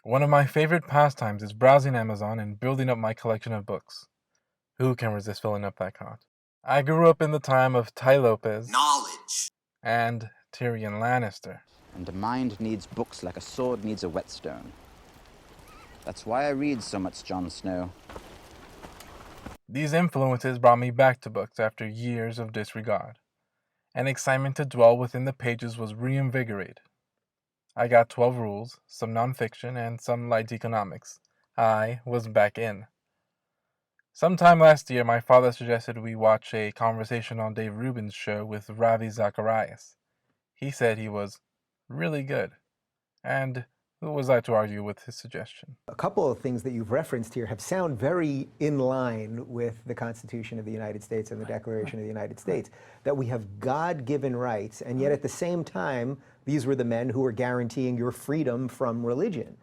One of my favorite pastimes is browsing Amazon and building up my collection of books. Who can resist filling up that cart? I grew up in the time of Tai Lopez Knowledge. and Tyrion Lannister. And a mind needs books like a sword needs a whetstone. That's why I read so much Jon Snow. These influences brought me back to books after years of disregard. An excitement to dwell within the pages was reinvigorated. I got 12 rules, some nonfiction, and some light economics. I was back in. Sometime last year, my father suggested we watch a conversation on Dave Rubin's show with Ravi Zacharias. He said he was really good. And who was I to argue with his suggestion? A couple of things that you've referenced here have sound very in line with the Constitution of the United States and the Declaration of the United States, that we have God-given rights, and yet at the same time, these were the men who were guaranteeing your freedom from religion.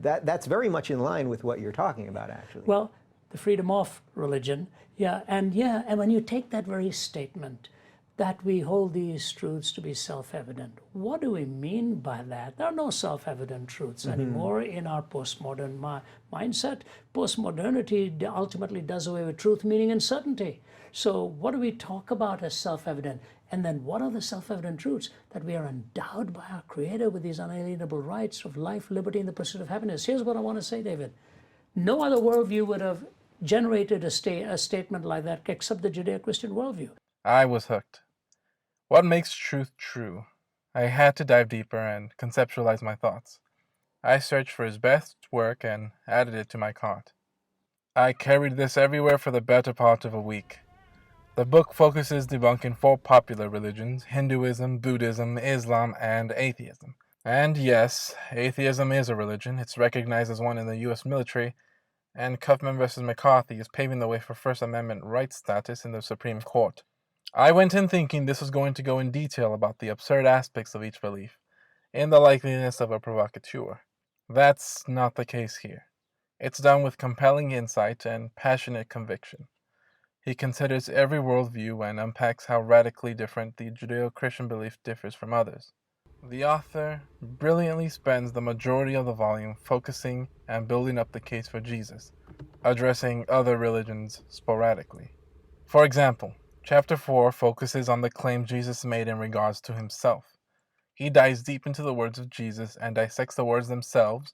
That's very much in line with what you're talking about, actually. Well, the freedom of religion, and when you take that very statement, that we hold these truths to be self-evident. What do we mean by that? There are no self-evident truths anymore in our postmodern mindset. Postmodernity ultimately does away with truth, meaning, and certainty. So what do we talk about as self-evident? And then what are the self-evident truths? That we are endowed by our Creator with these unalienable rights of life, liberty, and the pursuit of happiness. Here's what I want to say, David. No other worldview would have generated a statement like that except the Judeo-Christian worldview. I was hooked. What makes truth true? I had to dive deeper and conceptualize my thoughts. I searched for his best work and added it to my cart. I carried this everywhere for the better part of a week. The book focuses debunking 4 popular religions: Hinduism, Buddhism, Islam, and atheism. And yes, atheism is a religion. It's recognized as one in the U.S. military, and Kaufman versus McCarthy is paving the way for First Amendment rights status in the Supreme Court. I went in thinking this was going to go in detail about the absurd aspects of each belief, in the likeliness of a provocateur. That's not the case here. It's done with compelling insight and passionate conviction. He considers every worldview and unpacks how radically different the Judeo-Christian belief differs from others. The author brilliantly spends the majority of the volume focusing and building up the case for Jesus, addressing other religions sporadically. For example, Chapter 4 focuses on the claim Jesus made in regards to himself. He dives deep into the words of Jesus and dissects the words themselves,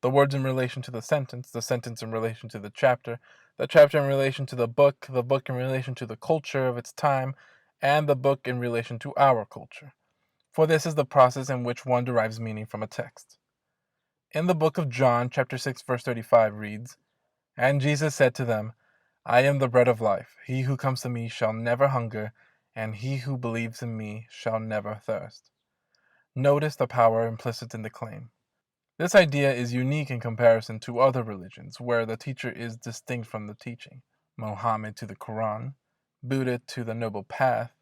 the words in relation to the sentence in relation to the chapter in relation to the book in relation to the culture of its time, and the book in relation to our culture. For this is the process in which one derives meaning from a text. In the book of John, chapter 6, verse 35 reads, "And Jesus said to them, I am the bread of life. He who comes to me shall never hunger, and he who believes in me shall never thirst." Notice the power implicit in the claim. This idea is unique in comparison to other religions, where the teacher is distinct from the teaching. Mohammed to the Quran, Buddha to the Noble Path,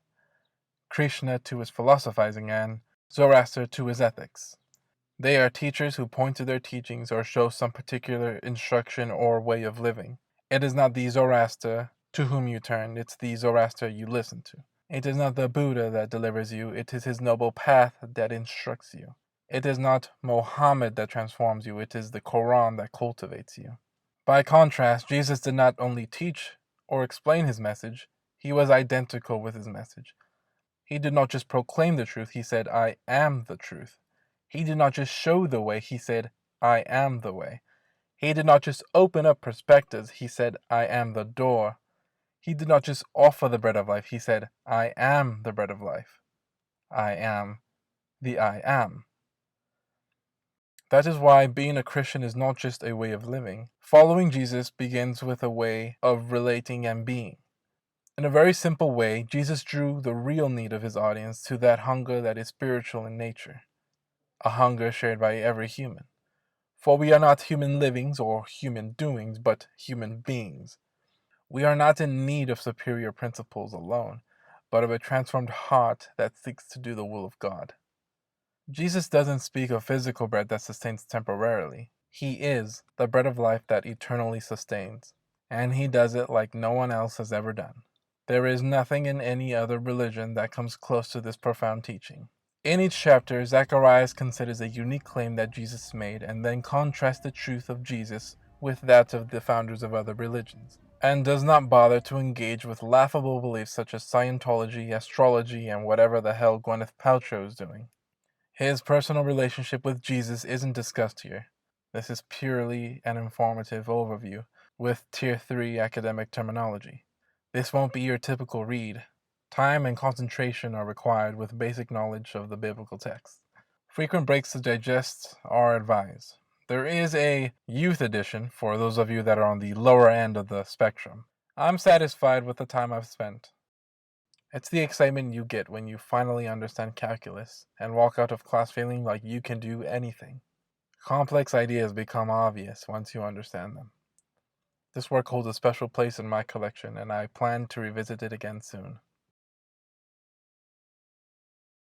Krishna to his philosophizing, and Zoroaster to his ethics. They are teachers who point to their teachings or show some particular instruction or way of living. It is not the Zoroaster to whom you turn, it's the Zoroaster you listen to. It is not the Buddha that delivers you, it is his noble path that instructs you. It is not Mohammed that transforms you, it is the Quran that cultivates you. By contrast, Jesus did not only teach or explain his message, he was identical with his message. He did not just proclaim the truth, he said, I am the truth. He did not just show the way, he said, I am the way. He did not just open up perspectives, he said, I am the door. He did not just offer the bread of life, he said, I am the bread of life. I am the I am. That is why being a Christian is not just a way of living. Following Jesus begins with a way of relating and being. In a very simple way, Jesus drew the real need of his audience to that hunger that is spiritual in nature, a hunger shared by every human. For we are not human livings or human doings, but human beings. We are not in need of superior principles alone, but of a transformed heart that seeks to do the will of God. Jesus doesn't speak of physical bread that sustains temporarily. He is the bread of life that eternally sustains, and he does it like no one else has ever done. There is nothing in any other religion that comes close to this profound teaching. In each chapter, Zacharias considers a unique claim that Jesus made and then contrasts the truth of Jesus with that of the founders of other religions, and does not bother to engage with laughable beliefs such as Scientology, astrology, and whatever the hell Gwyneth Paltrow is doing. His personal relationship with Jesus isn't discussed here. This is purely an informative overview with Tier 3 academic terminology. This won't be your typical read. Time and concentration are required with basic knowledge of the biblical text. Frequent breaks to digest are advised. There is a youth edition for those of you that are on the lower end of the spectrum. I'm satisfied with the time I've spent. It's the excitement you get when you finally understand calculus and walk out of class feeling like you can do anything. Complex ideas become obvious once you understand them. This work holds a special place in my collection, and I plan to revisit it again soon.